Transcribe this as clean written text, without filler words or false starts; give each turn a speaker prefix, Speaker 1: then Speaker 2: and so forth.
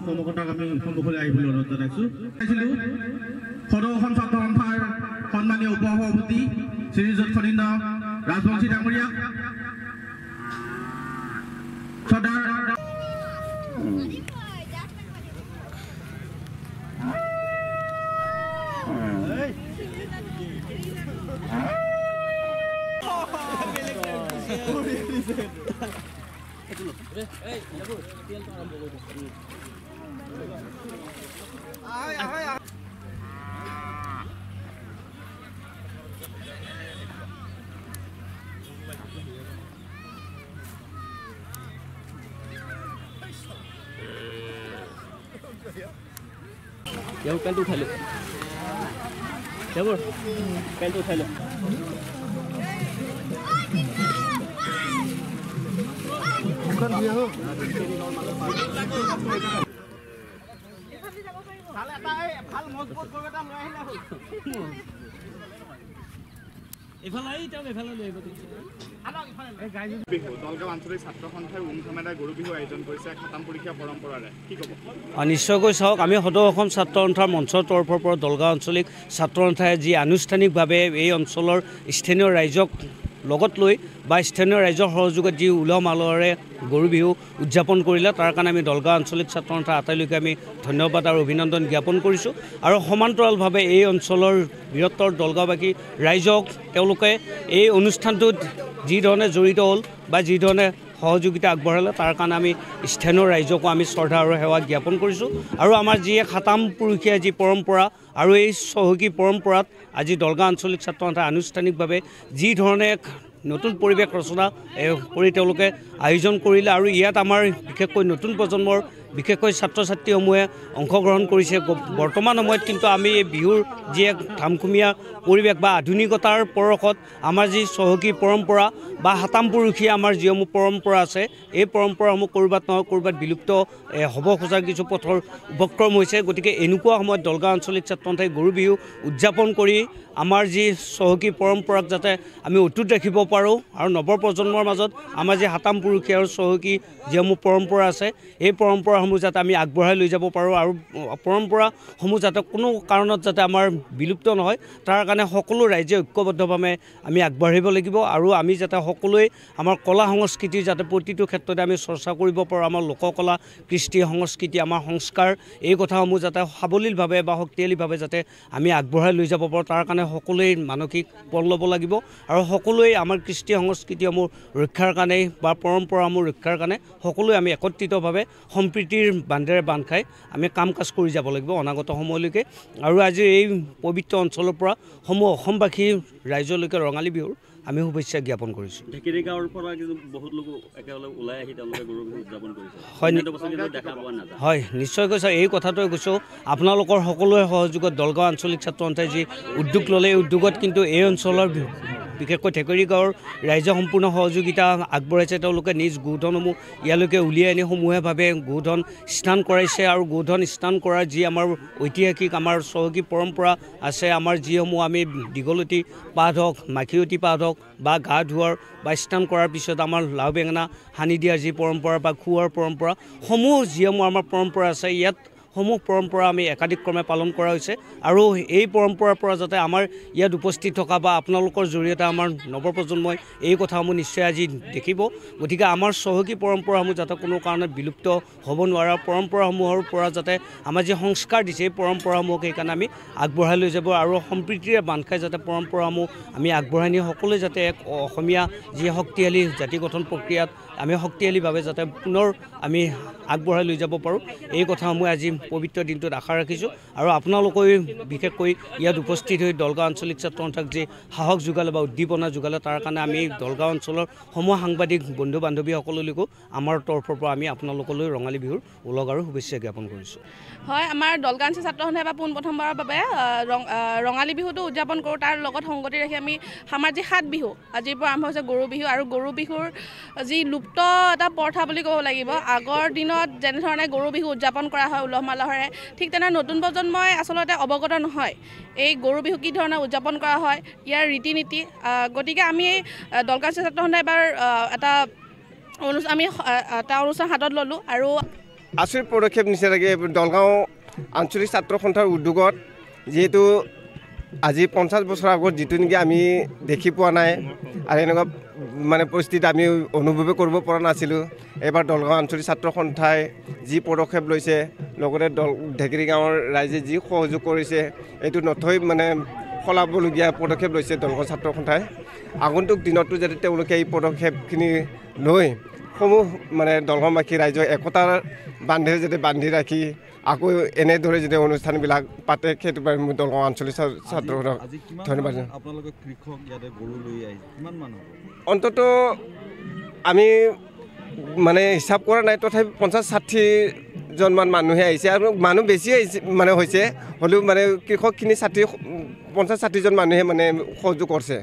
Speaker 1: কৰ্মকৰ্তাক আমি সন্মুখলৈ আহিবলৈ অনুৰোধ জনাইছোঁ। সদৌ ছাত্ৰ সন্থাৰ সন্মানীয় উপসভাপতি শ্ৰীযুত ফণীন্দ্ৰ ৰাজবংশী ডাঙৰীয়াক
Speaker 2: Yang kan tu thalo. Jabur. Kan tu thalo. Bukan dia ho. Salah tak ভাল মজবুত করে দাম রাহি না হই। এফালে আই তাও এফালে লৈ গতি।
Speaker 3: দলগাঁও আঞ্চলিক ছাত্ৰ সন্থাই উমথামেদাই গৰু বিহু আয়োজন কৰিছে খাতাম পৰীক্ষা পৰম্পৰাৰে কি ক'ব?
Speaker 2: নিশ্চয়কৈ চাওক আমি সদৌ অসম ছাত্ৰ সন্থাৰ মঞ্চৰ তৰফৰ পৰা দলগাঁও আঞ্চলিক ছাত্ৰ সন্থাই যি আনুষ্ঠানিকভাৱে এই অঞ্চলৰ স্থানীয় ৰাইজক লগত লৈ বা স্থানীয় ৰাইজৰ সহযোগত যি উলহ মালহেৰে গৰু বিহু উদযাপন কৰিলে তাৰ কাৰণে আমি দলগাঁও আঞ্চলিক ছাত্ৰ সন্থা আটাইলৈকে আমি ধন্যবাদ আৰু অভিনন্দন জ্ঞাপন কৰিছোঁ আৰু সমান্তৰালভাৱে এই অঞ্চলৰ বৃহত্তৰ দলগাঁওবাসী ৰাইজক তেওঁলোকে এই অনুষ্ঠানটোত যি ধৰণে জড়িত হ'ল বা যি ধৰণে সহযোগিতা আগবঢ়ালে তাৰ কাৰণে আমি স্থানীয় ৰাইজকো আমি শ্ৰদ্ধা আৰু সেৱা জ্ঞাপন কৰিছোঁ আৰু আমাৰ যি সাতাম পুৰুষীয়া যি পৰম্পৰা আৰু এই চহকী পৰম্পৰাত আজি দলগাঁও আঞ্চলিক ছাত্ৰ সন্থাই আনুষ্ঠানিকভাৱে যি ধৰণে নতুন পৰিৱেশ ৰচনা কৰি তেওঁলোকে আয়োজন কৰিলে আৰু ইয়াত আমাৰ বিশেষকৈ নতুন প্ৰজন্মৰ বিশেষকৈ ছাত্ৰ ছাত্ৰীসমূহে অংশগ্ৰহণ কৰিছে বৰ্তমান সময়ত কিন্তু আমি এই বিহুৰ যি এক ধামখুমীয়া পৰিৱেশ বা আধুনিকতাৰ পৰশত আমাৰ যি চহকী পৰম্পৰা বা সাতাম পুৰুষীয়া আমাৰ যিসমূহ পৰম্পৰা আছে এই পৰম্পৰাসমূহ ক'ৰবাত নহয় ক'ৰবাত বিলুপ্ত হ'ব খোজাৰ কিছু পথৰ উপক্ৰম হৈছে গতিকে এনেকুৱা সময়ত দলগাঁও আঞ্চলিক ছাত্ৰ সন্থাই গৰু বিহু উদযাপন কৰি আমাৰ যি চহকী পৰম্পৰাক যাতে আমি অটুট ৰাখিব পাৰোঁ আৰু নৱপ্ৰজন্মৰ মাজত আমাৰ যি সাতাম পুৰুষীয়া আৰু চহকী যিসমূহ পৰম্পৰা আছে এই পৰম্পৰাসমূহ যাতে আমি আগবঢ়াই লৈ যাব পাৰোঁ আৰু পৰম্পৰাসমূহ যাতে কোনো কাৰণত যাতে আমাৰ বিলুপ্ত নহয় তাৰ কাৰণে সকলো ৰাইজে ঐক্যবদ্ধভাৱে আমি আগবাঢ়িব লাগিব আৰু আমি যাতে সকলোৱে আমাৰ কলা সংস্কৃতি যাতে প্ৰতিটো ক্ষেত্ৰতে আমি চৰ্চা কৰিব পাৰোঁ আমাৰ লোককলা কৃষ্টি সংস্কৃতি আমাৰ সংস্কাৰ এই কথাসমূহ যাতে সাৱলীলভাৱে বা শক্তিশালীভাৱে যাতে আমি আগবঢ়াই লৈ যাব পাৰোঁ তাৰ কাৰণে সকলোৱে মানসিক পল ল'ব লাগিব আৰু সকলোৱে আমাৰ কৃষ্টি সংস্কৃতিসমূহ ৰক্ষাৰ কাৰণে বা পৰম্পৰাসমূহ ৰক্ষাৰ কাৰণে সকলোৱে আমি একত্ৰিতভাৱে সম্প্ৰীতিৰ বান্ধেৰে বান্ধ খাই আমি কাম কাজ কৰি যাব লাগিব অনাগত সময়লৈকে আৰু আজি এই পবিত্ৰ অঞ্চলৰ পৰা সমূহ অসমবাসী ৰাইজলৈকে ৰঙালী বিহুৰ আমি শুভেচ্ছা জ্ঞাপন কৰিছোঁ।
Speaker 4: ঢেকিৰি গাঁৱৰ পৰা কিন্তু বহুত লোক একেলগে ওলাই আহি তেওঁলোকে গৰু বিহু উদযাপন কৰিছে
Speaker 2: হয় নিশ্চয়কৈ ছাৰ এই কথাটোৱে কৈছোঁ আপোনালোকৰ সকলোৰে সহযোগত দলগাঁও আঞ্চলিক ছাত্ৰ সন্থাই যি উদ্যোগ ল'লে এই উদ্যোগত কিন্তু এই অঞ্চলৰ বিশেষকৈ ঢেকিৰি গাঁৱৰ ৰাইজে সম্পূৰ্ণ সহযোগিতা আগবঢ়াইছে তেওঁলোকে নিজ গোধনসমূহ ইয়ালৈকে উলিয়াই আনি সমূহীয়াভাৱে গোধন স্নান কৰাইছে আৰু গোধন স্নান কৰাৰ যি আমাৰ ঐতিহাসিক আমাৰ চহকী পৰম্পৰা আছে আমাৰ যিসমূহ আমি দীঘলতী পাত হওক মাখিয়তী পাত হওক বা গা ধোৱাৰ বা স্নান কৰাৰ পিছত আমাৰ লাও বেঙেনা সানি দিয়াৰ যি পৰম্পৰা বা খোৱাৰ পৰম্পৰা সমূহ যিসমূহ আমাৰ পৰম্পৰা আছে ইয়াত সমূহ পৰম্পৰা আমি একাধিক্ৰমে পালন কৰা হৈছে আৰু এই পৰম্পৰাৰ পৰা যাতে আমাৰ ইয়াত উপস্থিত থকা বা আপোনালোকৰ জৰিয়তে আমাৰ নৱপ্ৰজন্মই এই কথাসমূহ নিশ্চয় আজি দেখিব গতিকে আমাৰ চহকী পৰম্পৰাসমূহ যাতে কোনো কাৰণত বিলুপ্ত হ'ব নোৱাৰা পৰম্পৰাসমূহৰ পৰা যাতে আমাৰ যি সংস্কাৰ দিছে এই পৰম্পৰাসমূহক সেইকাৰণে আমি আগবঢ়াই লৈ যাব আৰু সম্প্ৰীতিৰে বান্ধ খাই যাতে পৰম্পৰাসমূহ আমি আগবঢ়াই নি সকলোৱে যাতে এক অসমীয়া যি শক্তিশালী জাতি গঠন প্ৰক্ৰিয়াত আমি শক্তিশালীভাৱে যাতে পুনৰ আমি আগবঢ়াই লৈ যাব পাৰোঁ এই কথাসমূহ আজি পবিত্ৰ দিনটোত আশা ৰাখিছোঁ আৰু আপোনালোকে বিশেষকৈ ইয়াত উপস্থিত হৈ দলগাঁও আঞ্চলিক ছাত্ৰ সন্থাক যে সাহস যোগালে বা উদ্দীপনা যোগালে তাৰ কাৰণে আমি দলগাঁও অঞ্চলৰ সমূহ সাংবাদিক বন্ধু বান্ধৱীসকললৈকো আমাৰ তৰফৰ পৰা আমি আপোনালোকলৈ ৰঙালী বিহুৰ ওলগ আৰু শুভেচ্ছা জ্ঞাপন কৰিছোঁ।
Speaker 5: হয়, আমাৰ দলগাঁও আঞ্চলিক ছাত্ৰ সন্থাই পোনপ্ৰথমবাৰৰ বাবে ৰঙালী বিহুটো উদযাপন কৰোঁ। তাৰ লগত সংগতি ৰাখি আমি সামাজিক 7 বিহু আজিৰ পৰা আৰম্ভ হৈছে গৰু বিহু আৰু গৰু বিহুৰ যি লুপ্ত এটা প্ৰথা বুলি ক'ব লাগিব। আগৰ দিনত যেনেধৰণে গৰু বিহু উদযাপন কৰা হয় উলহ মালহেৰে, ঠিক তেনে নতুন প্ৰজন্মই আচলতে অৱগত নহয় এই গৰু বিহু কি ধৰণে উদযাপন কৰা হয়, ইয়াৰ ৰীতি নীতি। গতিকে আমি দলগাঁও আঞ্চলিক ছাত্ৰ সন্থাই এবাৰ এটা অনুষ্ঠান হাতত ল'লোঁ আৰু
Speaker 6: আচৰিত পদক্ষেপ নিছে লাগে দলগাঁও আঞ্চলিক ছাত্ৰ সন্থাৰ উদ্যোগত। যিহেতু আজি 50 বছৰ আগত যিটো নেকি আমি দেখি পোৱা নাই আৰু এনেকুৱা মানে পৰিস্থিতি আমি অনুভৱ কৰিব পৰা নাছিলোঁ। এবাৰ দলগাঁও আঞ্চলিক ছাত্ৰ সন্থাই যি পদক্ষেপ লৈছে, লগতে ঢেকিৰি গাঁৱৰ ৰাইজে যি সহযোগ কৰিছে, এইটো নথৈ মানে সলাবলগীয়া পদক্ষেপ লৈছে দলগাঁও ছাত্ৰ সন্থাই। আগন্তুক দিনতো যাতে তেওঁলোকে এই পদক্ষেপখিনি লৈ সমূহ মানে দলগাঁওবাসী ৰাইজৰ একতাৰ বান্ধেৰে যাতে বান্ধি ৰাখি আকৌ এনেদৰে যদি অনুষ্ঠানবিলাক পাতে, সেইটো বাবে মই দলগাঁও আঞ্চলিক ছাত্ৰ সন্থাক ধন্যবাদ।
Speaker 7: আপোনালোকে কৃষক ইয়াতে গৰু লৈ আহিছে, কিমান মানুহ?
Speaker 6: অন্তত আমি মানে হিচাপ কৰা নাই, তথাপি 50-60 জনমান মানুহে আহিছে আৰু মানুহ বেছি আহিছে মানে হৈছে, হ'লেও মানে কৃষকখিনি 50-60 জন মানুহে মানে সহযোগ কৰিছে।